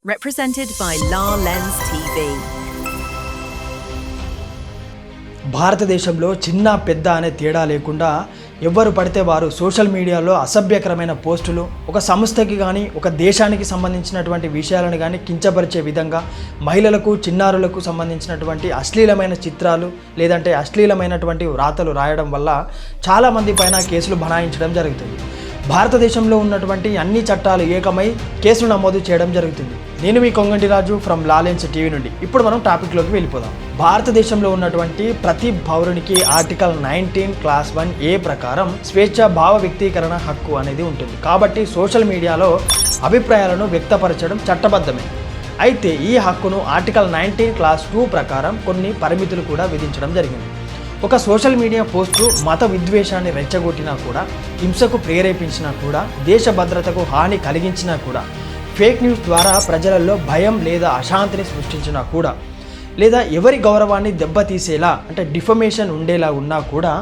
Represented by La Lens TV. భారతదేశంలో చిన్న పెద్ద అనే తేడా లేకుండా ఎవ్వరు పడితే వారు సోషల్ మీడియాలో అసభ్యకరమైన పోస్టులు ఒక సంస్థకి కానీ ఒక దేశానికి సంబంధించినటువంటి విషయాలను కానీ కించపరిచే విధంగా మహిళలకు చిన్నారులకు సంబంధించినటువంటి అశ్లీలమైన చిత్రాలు లేదంటే అశ్లీలమైనటువంటి వ్రాతలు రాయడం వల్ల చాలామంది పైన కేసులు బనాయించడం జరుగుతుంది. భారతదేశంలో ఉన్నటువంటి అన్ని చట్టాలు ఏకమై కేసులు నమోదు చేయడం జరుగుతుంది. నేను మీ కొంగంటి రాజు ఫ్రమ్ లా లెన్స్ టీవీ నుండి. ఇప్పుడు మనం టాపిక్లోకి వెళ్ళిపోదాం. భారతదేశంలో ఉన్నటువంటి ప్రతి పౌరునికి ఆర్టికల్ 19 క్లాస్ 1A ప్రకారం స్వేచ్ఛ భావ వ్యక్తీకరణ హక్కు అనేది ఉంటుంది. కాబట్టి సోషల్ మీడియాలో అభిప్రాయాలను వ్యక్తపరచడం చట్టబద్ధమే. అయితే ఈ హక్కును ఆర్టికల్ 19 క్లాస్ 2 ప్రకారం కొన్ని పరిమితులు కూడా విధించడం జరిగింది. ఒక సోషల్ మీడియా పోస్టు మత విద్వేషాన్ని రెచ్చగొట్టినా కూడా, హింసకు ప్రేరేపించినా కూడా, దేశ భద్రతకు హాని కలిగించినా కూడా, ఫేక్ న్యూస్ ద్వారా ప్రజలలో భయం లేదా అశాంతిని సృష్టించినా కూడా, లేదా ఎవరి గౌరవాన్ని దెబ్బతీసేలా అంటే డిఫమేషన్ ఉండేలా ఉన్నా కూడా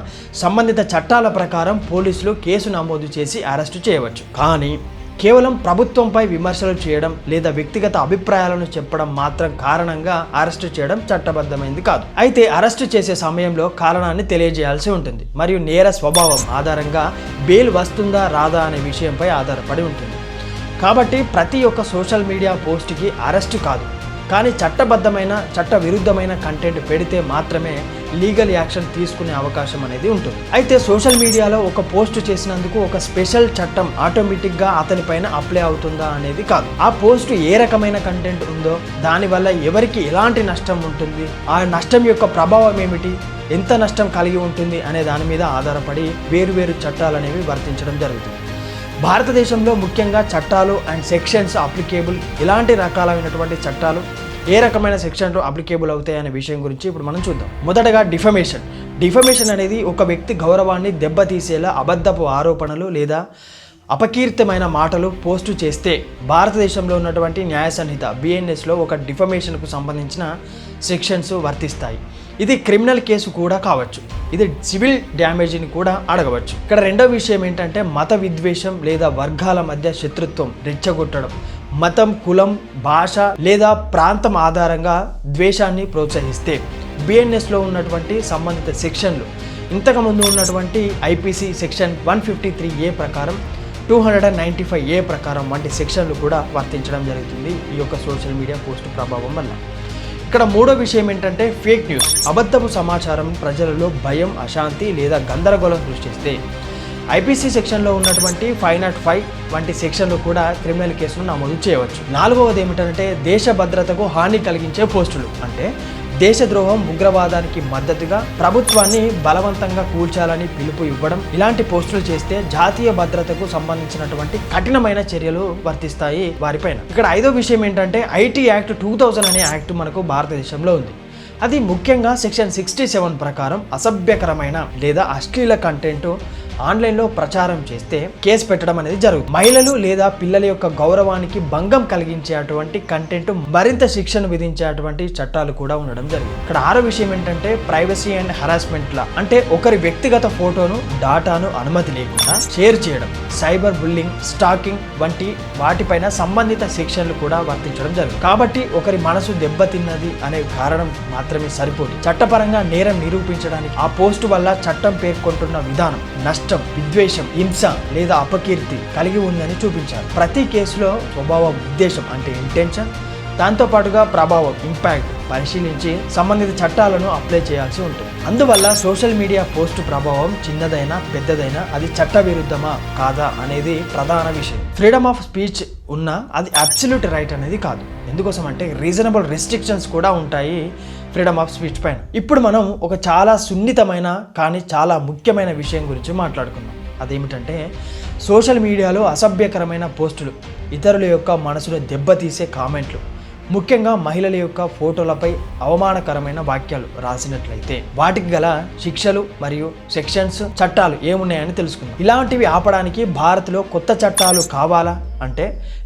సంబంధిత చట్టాల ప్రకారం పోలీసులు కేసు నమోదు చేసి అరెస్టు చేయవచ్చు. కానీ కేవలం ప్రభుత్వంపై విమర్శలు చేయడం లేదా వ్యక్తిగత అభిప్రాయాలను చెప్పడం మాత్రం కారణంగా అరెస్టు చేయడం చట్టబద్ధమైంది కాదు. అయితే అరెస్టు చేసే సమయంలో కారణాన్ని తెలియజేయాల్సి ఉంటుంది మరియు నేర స్వభావం ఆధారంగా బెయిల్ వస్తుందా రాదా అనే విషయంపై ఆధారపడి ఉంటుంది. కాబట్టి ప్రతి ఒక్క సోషల్ మీడియా పోస్ట్కి అరెస్టు కాదు, కానీ చట్టబద్ధమైన చట్ట విరుద్ధమైన కంటెంట్ పెడితే మాత్రమే లీగల్ యాక్షన్ తీసుకునే అవకాశం అనేది ఉంటుంది. అయితే సోషల్ మీడియాలో ఒక పోస్ట్ చేసినందుకు ఒక స్పెషల్ చట్టం ఆటోమేటిక్గా అతనిపైన అప్లై అవుతుందా అనేది కాదు. ఆ పోస్ట్ ఏ రకమైన కంటెంట్ ఉందో, దానివల్ల ఎవరికి ఎలాంటి నష్టం ఉంటుంది, ఆ నష్టం యొక్క ప్రభావం ఏమిటి, ఎంత నష్టం కలిగి ఉంటుంది అనే దాని మీద ఆధారపడి వేరువేరు చట్టాలు అనేవి వర్తించడం జరుగుతుంది. భారతదేశంలో ముఖ్యంగా చట్టాలు అండ్ సెక్షన్స్ అప్లికేబుల్, ఎలాంటి రకాలైనటువంటి చట్టాలు ఏ రకమైన సెక్షన్లు అప్లికేబుల్ అవుతాయి అనే విషయం గురించి ఇప్పుడు మనం చూద్దాం. మొదటగా డిఫమేషన్ అనేది ఒక వ్యక్తి గౌరవాన్ని దెబ్బతీసేలా అబద్ధపు ఆరోపణలు లేదా అపకీర్తిమైన మాటలు పోస్టు చేస్తే భారతదేశంలో ఉన్నటువంటి న్యాయ సంహిత BNSలో ఒక డిఫమేషన్కు సంబంధించిన సెక్షన్స్ వర్తిస్తాయి. ఇది క్రిమినల్ కేసు కూడా కావచ్చు, ఇది సివిల్ డ్యామేజ్ని కూడా అడగవచ్చు. ఇక్కడ రెండో విషయం ఏంటంటే మత విద్వేషం లేదా వర్గాల మధ్య శత్రుత్వం రెచ్చగొట్టడం, మతం, కులం, భాష లేదా ప్రాంతం ఆధారంగా ద్వేషాన్ని ప్రోత్సహిస్తే BNSలో ఉన్నటువంటి సంబంధిత సెక్షన్లు ఇంతకుముందు ఉన్నటువంటి IPC సెక్షన్ 153A ప్రకారం 295A ప్రకారం వంటి సెక్షన్లు కూడా వర్తించడం జరుగుతుంది ఈ యొక్క సోషల్ మీడియా పోస్ట్ ప్రభావం వల్ల. ఇక్కడ మూడో విషయం ఏంటంటే ఫేక్ న్యూస్, అబద్ధపు సమాచారం ప్రజలలో భయం, అశాంతి లేదా గందరగోళం సృష్టిస్తే IPC సెక్షన్లో ఉన్నటువంటి 505 వంటి సెక్షన్లు కూడా క్రిమినల్ కేసును నమోదు చేయవచ్చు. నాలుగవది ఏమిటంటే దేశ భద్రతకు హాని కలిగించే పోస్టులు, అంటే దేశద్రోహం, ఉగ్రవాదానికి మద్దతుగా ప్రభుత్వాన్ని బలవంతంగా కూల్చాలని పిలుపు ఇవ్వడం, ఇలాంటి పోస్టులు చేస్తే జాతీయ భద్రతకు సంబంధించినటువంటి కఠినమైన చర్యలు వర్తిస్తాయి వారిపైన. ఇక్కడ ఐదో విషయం ఏంటంటే IT యాక్ట్ 2000 అనే యాక్ట్ మనకు భారతదేశంలో ఉంది. అది ముఖ్యంగా సెక్షన్ 67 ప్రకారం అసభ్యకరమైన లేదా అశ్లీల కంటెంట్ ఆన్లైన్లో ప్రచారం చేస్తే కేసు పెట్టడం అనేది జరుగుతుంది. మహిళలు లేదా పిల్లల యొక్క గౌరవానికి భంగం కలిగించేటువంటి కంటెంట్ మరింత శిక్షను విధించేటువంటి చట్టాలు కూడా ఉండడం జరిగింది. ఇక్కడ ఆరో విషయం ఏంటంటే ప్రైవసీ అండ్ హరాస్మెంట్ లా, అంటే ఒకరి వ్యక్తిగత ఫోటోను, డాటాను అనుమతి లేకుండా షేర్ చేయడం, సైబర్ బుల్లింగ్, స్టాకింగ్ వంటి వాటిపైన సంబంధిత సెక్షన్లు కూడా వర్తించడం జరుగుతుంది. కాబట్టి ఒకరి మనసు దెబ్బతిన్నది అనే కారణం మాత్రమే సరిపోదు. చట్టపరంగా నేరం నిరూపించడానికి ఆ పోస్టు వల్ల చట్టం పేర్కొంటున్న విధానం నష్టం, విద్వేషం, హింస లేదా అపకీర్తి కలిగి ఉందని చూపించారు. ప్రతి కేసులో స్వభావం, ఉద్దేశం అంటే ఇంటెన్షన్, దాంతోపాటుగా ప్రభావం, ఇంపాక్ట్ పరిశీలించి సంబంధిత చట్టాలను అప్లై చేయాల్సి ఉంటుంది. అందువల్ల సోషల్ మీడియా పోస్టు ప్రభావం చిన్నదైనా పెద్దదైనా అది చట్ట విరుద్ధమా కాదా అనేది ప్రధాన విషయం. ఫ్రీడమ్ ఆఫ్ స్పీచ్ ఉన్నా అది అబ్సల్యూట్ రైట్ అనేది కాదు. ఎందుకోసం అంటే రీజనబుల్ రెస్ట్రిక్షన్స్ కూడా ఉంటాయి ఫ్రీడమ్ ఆఫ్ స్పీచ్ పైన. ఇప్పుడు మనం ఒక చాలా సున్నితమైన కానీ చాలా ముఖ్యమైన విషయం గురించి మాట్లాడుకుందాం. అదేమిటంటే సోషల్ మీడియాలో అసభ్యకరమైన పోస్టులు, ఇతరుల యొక్క మనసును దెబ్బతీసే కామెంట్లు, ముఖ్యంగా మహిళల యొక్క ఫోటోలపై అవమానకరమైన వాక్యాలు రాసినట్లయితే వాటికి గల శిక్షలు మరియు సెక్షన్స్, చట్టాలు ఏమున్నాయని తెలుసుకుందాం. ఇలాంటివి ఆపడానికి భారత్లో కొత్త చట్టాలు కావాలా అంటే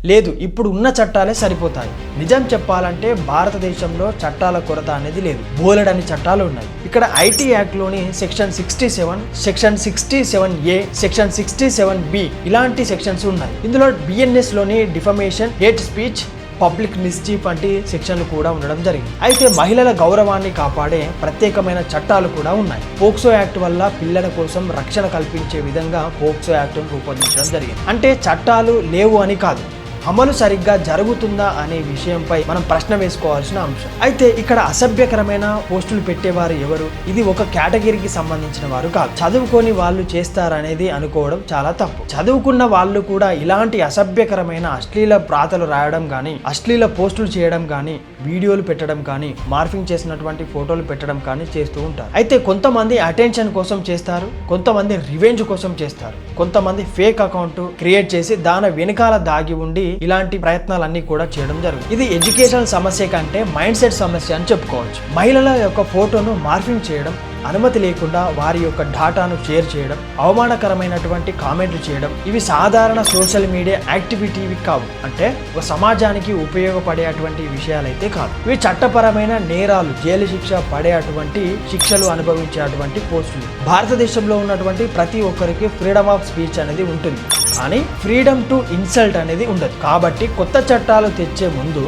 లేదు, ఇప్పుడు ఉన్న చట్టాలే సరిపోతాయి. నిజం చెప్పాలంటే భారతదేశంలో చట్టాల కొరత అనేది లేదు, బోలెడని చట్టాలు ఉన్నాయి. ఇక్కడ IT యాక్ట్లోని section 67, section 67A, section 67B ఇలాంటి సెక్షన్స్ ఉన్నాయి. ఇందులో BNSలోని defamation, hate speech, public mischief వంటి శిక్షలు కూడా ఉండడం జరిగింది. అయితే మహిళల గౌరవాన్ని కాపాడే ప్రత్యేకమైన చట్టాలు కూడా ఉన్నాయి. పోక్సో యాక్ట్ వల్ల పిల్లల కోసం రక్షణ కల్పించే విధంగా పోక్సో యాక్ట్ను రూపొందించడం జరిగింది. అంటే చట్టాలు లేవు అని కాదు, అమలు సరిగ్గా జరుగుతుందా అనే విషయంపై మనం ప్రశ్న వేసుకోవాల్సిన అంశం. అయితే ఇక్కడ అసభ్యకరమైన పోస్టులు పెట్టేవారు ఎవరు? ఇది ఒక కేటగిరీకి సంబంధించిన వారు కాదు. చదువుకొని వాళ్ళు చేస్తారనేది అనుకోవడం చాలా తప్పు. చదువుకున్న వాళ్ళు కూడా ఇలాంటి అసభ్యకరమైన అశ్లీల ప్రాతలు రాయడం కానీ, అశ్లీల పోస్టులు చేయడం కానీ, వీడియోలు పెట్టడం కానీ, మార్ఫింగ్ చేసినటువంటి ఫోటోలు పెట్టడం కానీ చేస్తూ ఉంటారు. అయితే కొంతమంది అటెన్షన్ కోసం చేస్తారు, కొంతమంది రివెంజ్ కోసం చేస్తారు, కొంతమంది ఫేక్ అకౌంట్ క్రియేట్ చేసి దాని వెనకాల దాగి ఉండి ఇలాంటి ప్రయత్నాలన్నీ కూడా చేయడం జరుగుతుంది. ఇది ఎడ్యుకేషన్ సమస్య కంటే మైండ్ సెట్ సమస్య అని చెప్పుకోవచ్చు. మహిళల యొక్క ఫోటోను మార్ఫింగ్ చేయడం, అనుమతి లేకుండా వారి యొక్క డాటాను షేర్ చేయడం, అవమానకరమైనటువంటి కామెంట్లు చేయడం, ఇవి సాధారణ సోషల్ మీడియా యాక్టివిటీవి కావు. అంటే ఒక సమాజానికి ఉపయోగపడేటువంటి విషయాలైతే కాదు. ఇవి చట్టపరమైన నేరాలు, జైలు శిక్ష పడేటువంటి శిక్షలు అనుభవించేటువంటి పోస్టులు. భారతదేశంలో ఉన్నటువంటి ప్రతి ఒక్కరికి ఫ్రీడమ్ ఆఫ్ స్పీచ్ అనేది ఉంటుంది, కానీ ఫ్రీడమ్ టు ఇన్సల్ట్ అనేది ఉండదు. కాబట్టి కొత్త చట్టాలు తెచ్చే ముందు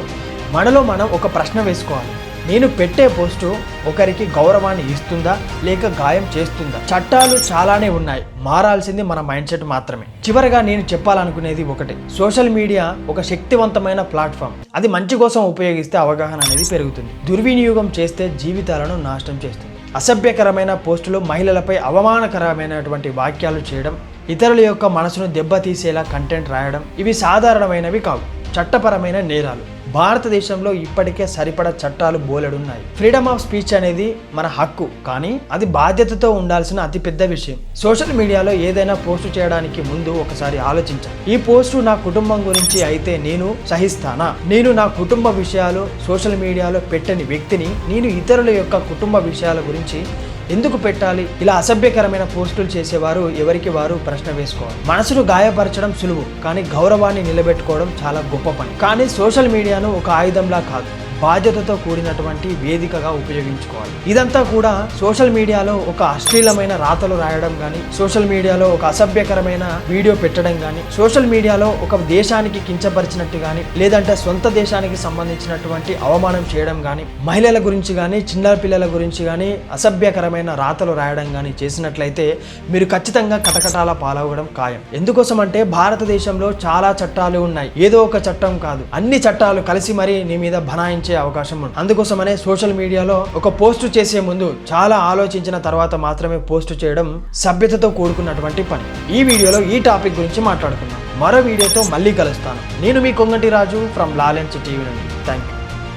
మనలో మనం ఒక ప్రశ్న వేసుకోవాలి. నేను పెట్టే పోస్టు ఒకరికి గౌరవాన్ని ఇస్తుందా లేక గాయం చేస్తుందా? చట్టాలు చాలానే ఉన్నాయి, మారాల్సింది మన మైండ్ సెట్ మాత్రమే. చివరగా నేను చెప్పాలనుకునేది ఒకటే, సోషల్ మీడియా ఒక శక్తివంతమైన ప్లాట్ఫామ్. అది మంచి కోసం ఉపయోగిస్తే అవగాహన అనేది పెరుగుతుంది, దుర్వినియోగం చేస్తే జీవితాలను నాశనం చేస్తుంది. అసభ్యకరమైన పోస్టులు, మహిళలపై అవమానకరమైనటువంటి వాక్యాలు చేయడం, ఇతరుల యొక్క మనసును దెబ్బతీసేలా కంటెంట్ రాయడం, ఇవి సాధారణమైనవి కావు, చట్టపరమైన నేరాలు. భారతదేశంలో ఇప్పటికే సరిపడా చట్టాలు బోలెడున్నాయి. ఫ్రీడమ్ ఆఫ్ స్పీచ్ అనేది మన హక్కు, కానీ అది బాధ్యతతో ఉండాల్సిన అతిపెద్ద విషయం. సోషల్ మీడియాలో ఏదైనా పోస్టు చేయడానికి ముందు ఒకసారి ఆలోచించాలి. ఈ పోస్టు నా కుటుంబం గురించి అయితే నేను సహిస్తానా? నేను నా కుటుంబ విషయాలు సోషల్ మీడియాలో పెట్టని వ్యక్తిని నేను ఇతరుల యొక్క కుటుంబ విషయాల గురించి ఎందుకు పెట్టాలి? ఇలా అసభ్యకరమైన పోస్టులు చేసేవారు ఎవరికి వారు ప్రశ్న వేసుకోవాలి. మనసును గాయపరచడం సులువు, కానీ గౌరవాన్ని నిలబెట్టుకోవడం చాలా గొప్ప పని. కానీ సోషల్ మీడియాను ఒక ఆయుధంలా కాదు, బాధ్యతతో కూడినటువంటి వేదికగా ఉపయోగించుకోవాలి. ఇదంతా కూడా సోషల్ మీడియాలో ఒక అశ్లీలమైన రాతలు రాయడం కానీ, సోషల్ మీడియాలో ఒక అసభ్యకరమైన వీడియో పెట్టడం కానీ, సోషల్ మీడియాలో ఒక దేశానికి కించపరిచినట్టు కానీ, లేదంటే సొంత దేశానికి సంబంధించినటువంటి అవమానం చేయడం కానీ, మహిళల గురించి కానీ, చిన్న పిల్లల గురించి కానీ అసభ్యకరమైన రాతలు రాయడం కానీ చేసినట్లయితే మీరు ఖచ్చితంగా కటకటాల పాలవడం ఖాయం. ఎందుకోసం అంటే భారతదేశంలో చాలా చట్టాలు ఉన్నాయి, ఏదో ఒక చట్టం కాదు, అన్ని చట్టాలు కలిసి మరీ నీ మీద బనాయించే అవకాశం ఉంది. అందుకోసమనే సోషల్ మీడియాలో ఒక పోస్ట్ చేసే ముందు చాలా ఆలోచించిన తర్వాత మాత్రమే పోస్ట్ చేయడం సభ్యతతో కూడుకున్నటువంటి పని. ఈ వీడియోలో ఈ టాపిక్ గురించి మాట్లాడుకున్నాం. మరో వీడియోతో మళ్ళీ కలుస్తాను. నేను మీ కొంగటి రాజు ఫ్రమ్ లాలెన్స్ టీవీ నుండి. Thank you.